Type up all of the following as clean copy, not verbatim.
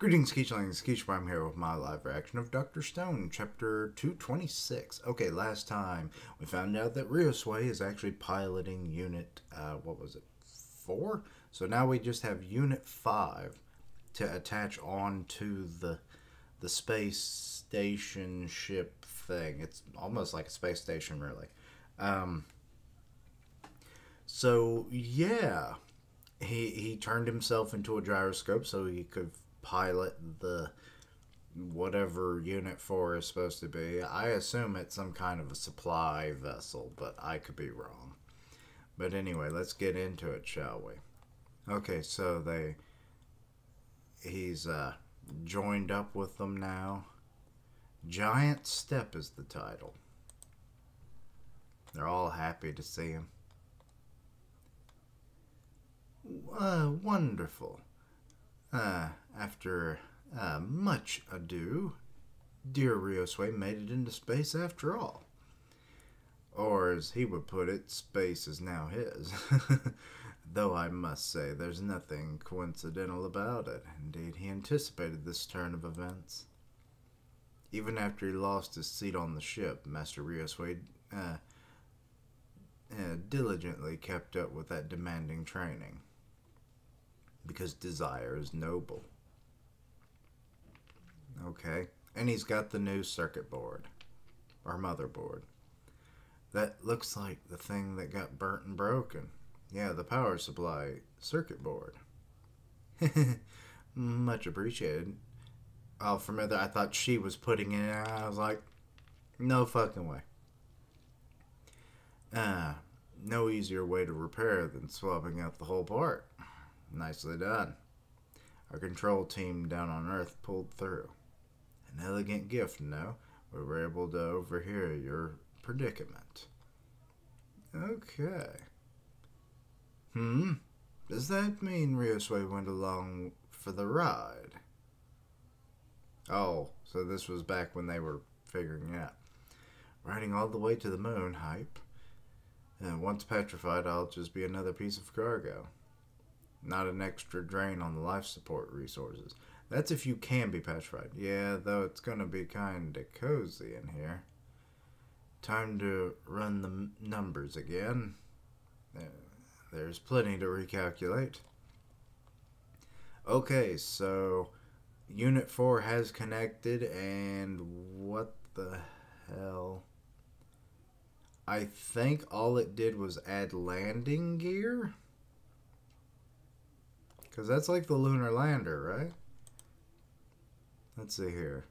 Greetings, Keechlings. Keech Prime here with my live reaction of Dr. Stone, Chapter 226. Okay, last time we found out that Ryosui is actually piloting Unit, what was it, 4? So now we just have Unit 5 to attach on to the space station ship thing. It's almost like a space station, really. Um, so, yeah, he turned himself into a gyroscope so he could pilot the whatever Unit 4 is supposed to be. I assume it's some kind of a supply vessel, but I could be wrong. But anyway, let's get into it, shall we? Okay, so he's joined up with them now. Giant Step is the title. They're all happy to see him. Wonderful. After much ado, dear Ryosui made it into space after all. Or, as he would put it, space is now his. Though I must say, there's nothing coincidental about it. Indeed, he anticipated this turn of events. Even after he lost his seat on the ship, Master Ryosui diligently kept up with that demanding training. Because desire is noble. Okay, and he's got the new circuit board, or motherboard. That looks like the thing that got burnt and broken. Yeah, the power supply circuit board. Much appreciated. Oh, from other, I thought she was putting it in. I was like, no fucking way. No easier way to repair than swapping out the whole part. Nicely done. Our control team down on Earth pulled through. An elegant gift, no? We were able to overhear your predicament. Okay. Does that mean Ryosui went along for the ride? Oh, so this was back when they were figuring it out. Riding all the way to the moon, hype. And once petrified, I'll just be another piece of cargo. Not an extra drain on the life support resources. That's if you can be petrified. Yeah, though it's gonna be kinda cozy in here. Time to run the numbers again. There's plenty to recalculate. Okay, so Unit 4 has connected, and what the hell? I think all it did was add landing gear? Because that's like the lunar lander, right? Let's see here.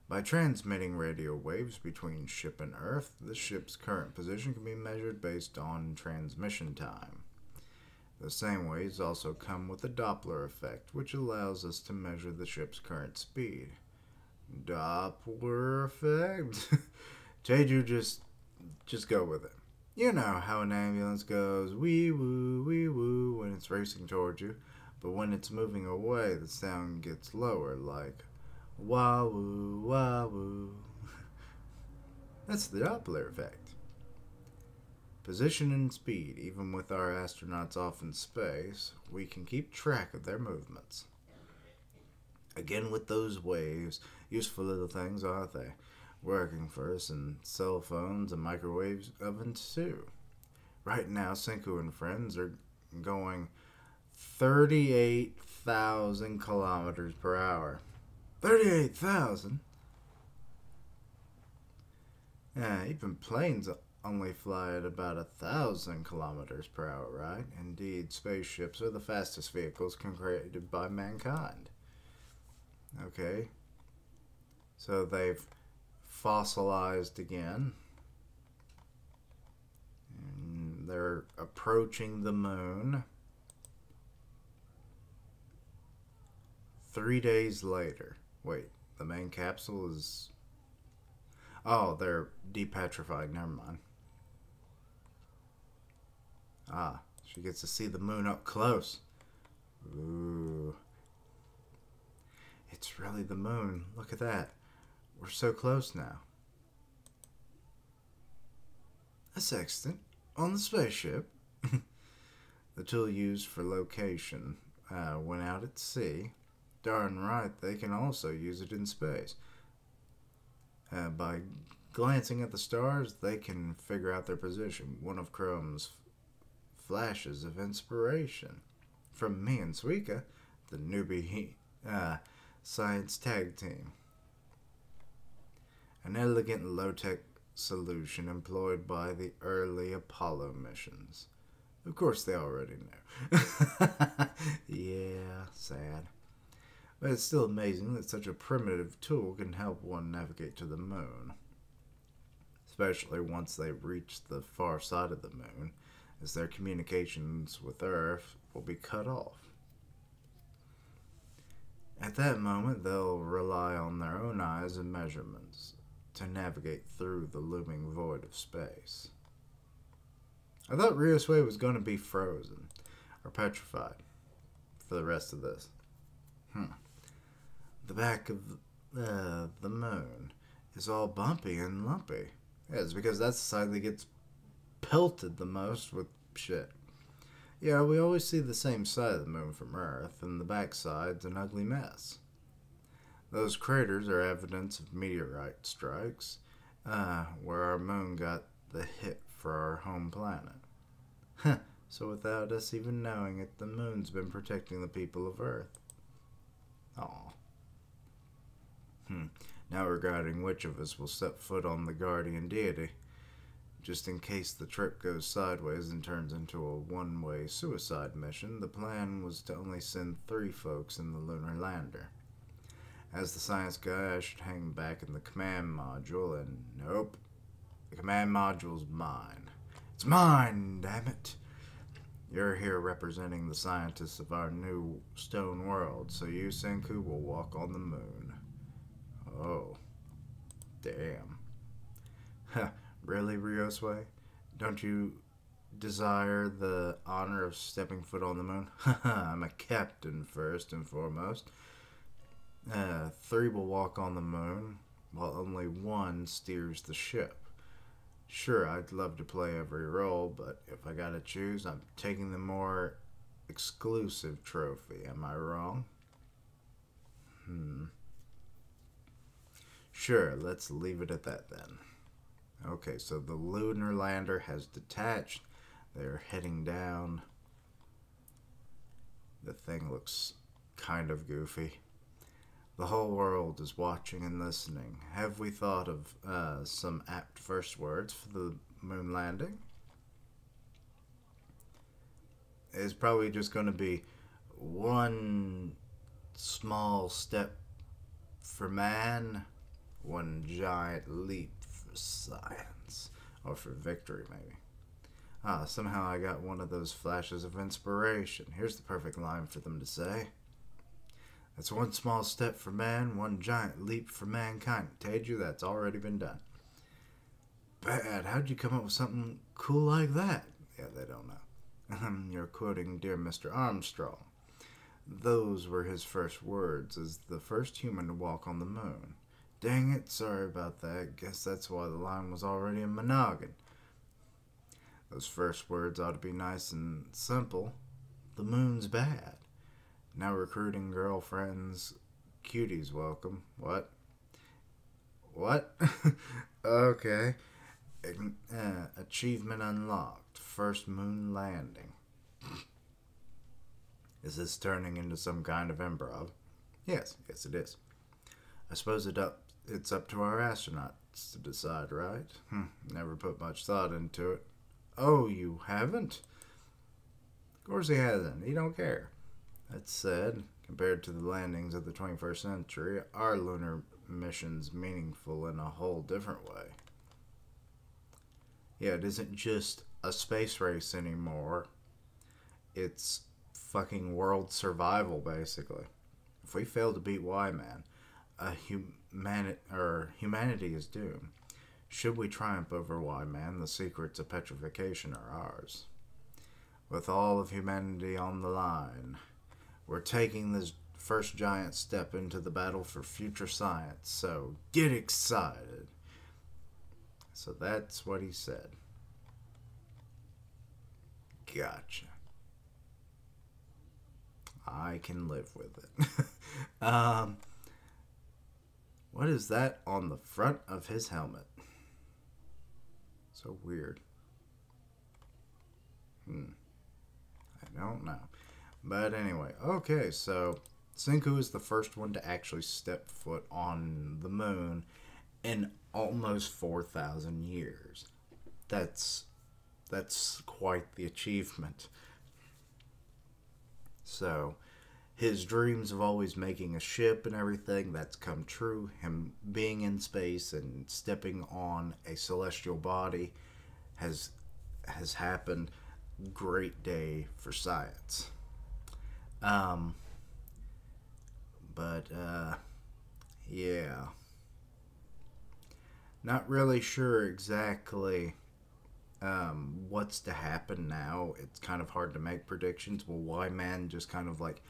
By transmitting radio waves between ship and Earth, the ship's current position can be measured based on transmission time. The same waves also come with a Doppler effect, which allows us to measure the ship's current speed. Doppler effect? Jeju, just go with it. You know how an ambulance goes wee woo when it's racing towards you, but when it's moving away, the sound gets lower, like wah woo, wah woo. That's the Doppler effect. Position and speed. Even with our astronauts off in space, we can keep track of their movements. Again with those waves, useful little things, aren't they? Working for us in cell phones and microwave ovens too. Right now, Senku and friends are going 38,000 kilometers per hour. 38,000? Yeah, even planes only fly at about 1,000 kilometers per hour, right? Indeed, spaceships are the fastest vehicles created by mankind. Okay. So they've fossilized again. And they're approaching the moon. 3 days later. Wait, the main capsule is... Oh, they're depetrified. Never mind. Ah, she gets to see the moon up close. Ooh. It's really the moon. Look at that. We're so close now. A sextant on the spaceship. The tool used for location went out at sea. Darn right, they can also use it in space. By glancing at the stars, they can figure out their position. One of Chrome's flashes of inspiration. From me and Suika, the newbie science tag team. An elegant low-tech solution employed by the early Apollo missions. Of course, they already knew. Yeah, sad. But it's still amazing that such a primitive tool can help one navigate to the moon. Especially once they reach the far side of the moon, as their communications with Earth will be cut off. At that moment, they'll rely on their own eyes and measurements to navigate through the looming void of space. I thought Ryosui was going to be frozen or petrified for the rest of this. The back of the moon is all bumpy and lumpy. Yeah, it's because that's the side that gets pelted the most with shit. Yeah, we always see the same side of the moon from Earth, and the backside's an ugly mess. Those craters are evidence of meteorite strikes, where our moon got the hit for our home planet. So without us even knowing it, the moon's been protecting the people of Earth. Aw. Now regarding which of us will step foot on the guardian deity, just in case the trip goes sideways and turns into a one-way suicide mission, the plan was to only send 3 folks in the lunar lander. As the science guy, I should hang back in the command module, and nope, the command module's mine. It's mine, damn it! You're here representing the scientists of our new stone world, so you, Senku, will walk on the moon. Oh, damn. Really, Ryosui? Don't you desire the honor of stepping foot on the moon? I'm a captain first and foremost. 3 will walk on the moon, while only 1 steers the ship. Sure, I'd love to play every role, but if I gotta choose, I'm taking the more exclusive trophy. Am I wrong? Sure, let's leave it at that then. Okay, so the lunar lander has detached. They're heading down. The thing looks kind of goofy. The whole world is watching and listening. Have we thought of some apt first words for the moon landing? It's probably just going to be one small step for man, one giant leap for science. Or for victory, maybe. Somehow I got one of those flashes of inspiration. Here's the perfect line for them to say. That's one small step for man, one giant leap for mankind. Teju, that's already been done. Bad. How'd you come up with something cool like that? Yeah, they don't know. You're quoting dear Mr. Armstrong. Those were his first words as the first human to walk on the moon. Dang it, sorry about that. Guess that's why the line was already in my noggin. Those first words ought to be nice and simple. The moon's bad. Now recruiting girlfriends, cuties welcome. What? Okay. Achievement unlocked. First moon landing. Is this turning into some kind of improv? Yes it is. I suppose it's up to our astronauts to decide, right? Never put much thought into it. Oh, you haven't? Of course he hasn't. He don't care. That said, compared to the landings of the 21st century, our lunar mission's meaningful in a whole different way. Yeah, it isn't just a space race anymore. It's fucking world survival, basically. If we fail to beat Y-Man, humanity is doomed. Should we triumph over Y-Man, the secrets of petrification are ours. With all of humanity on the line, we're taking this first giant step into the battle for future science, so get excited. So that's what he said. Gotcha. I can live with it. What is that on the front of his helmet? So weird. I don't know. But anyway, okay, so Senku is the first one to actually step foot on the moon in almost 4,000 years. That's quite the achievement. So, his dreams of always making a ship and everything, that's come true. Him being in space and stepping on a celestial body has happened. Great day for science. But yeah. Not really sure exactly what's to happen now. It's kind of hard to make predictions. Will Y Man just kind of like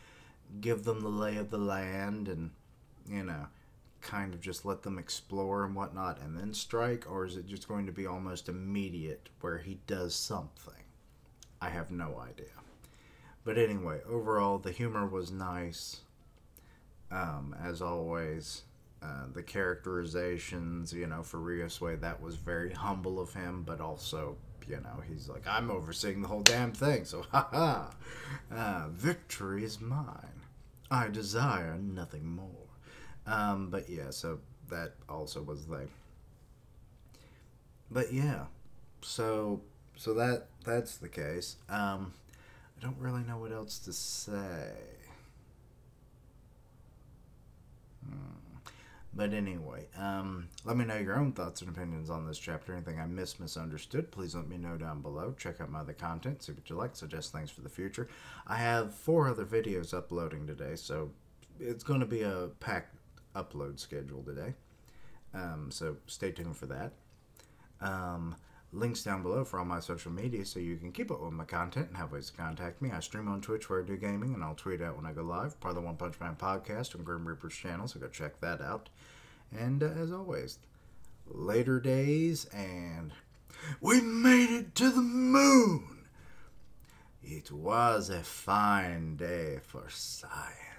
give them the lay of the land and, you know, kind of just let them explore and whatnot and then strike? Or is it just going to be almost immediate where he does something? I have no idea. But anyway, overall, the humor was nice. As always, the characterizations, for Ryosui, that was very humble of him, but also, he's like, I'm overseeing the whole damn thing, so victory is mine. I desire nothing more. But yeah, so that also was the... But yeah, so that's the case. I don't really know what else to say. But anyway, let me know your own thoughts and opinions on this chapter. Anything I misunderstood, please let me know down below. Check out my other content, see what you like, suggest things for the future. I have 4 other videos uploading today, so it's going to be a packed upload schedule today. So stay tuned for that. Links down below for all my social media so you can keep up with my content and have ways to contact me. I stream on Twitch where I do gaming, and I'll tweet out when I go live. Part of the One Punch Man podcast on Grim Reaper's channel, so go check that out. And as always, later days, and we made it to the moon! It was a fine day for science.